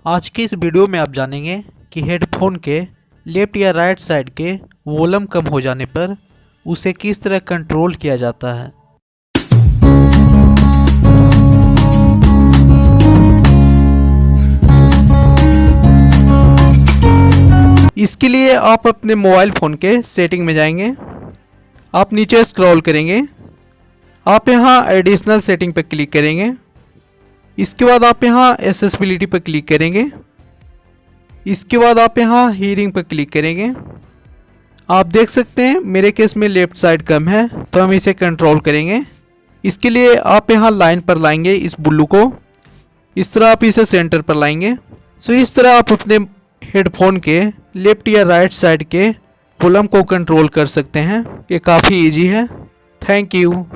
आज के इस वीडियो में आप जानेंगे कि हेडफोन के लेफ्ट या राइट साइड के वॉल्यूम कम हो जाने पर उसे किस तरह कंट्रोल किया जाता है। इसके लिए आप अपने मोबाइल फ़ोन के सेटिंग में जाएंगे। आप नीचे स्क्रॉल करेंगे, आप यहाँ एडिशनल सेटिंग पर क्लिक करेंगे। इसके बाद आप यहाँ एक्सेसिबिलिटी पर क्लिक करेंगे। इसके बाद आप यहाँ हीयरिंग पर क्लिक करेंगे। आप देख सकते हैं मेरे केस में लेफ़्ट साइड कम है, तो हम इसे कंट्रोल करेंगे। इसके लिए आप यहाँ लाइन पर लाएंगे इस ब्लू को, इस तरह आप इसे सेंटर पर लाएंगे। सो इस तरह आप अपने हेडफोन के लेफ्ट या राइट साइड के वॉल्यूम को कंट्रोल कर सकते हैं। ये काफ़ी इजी है। Thank you.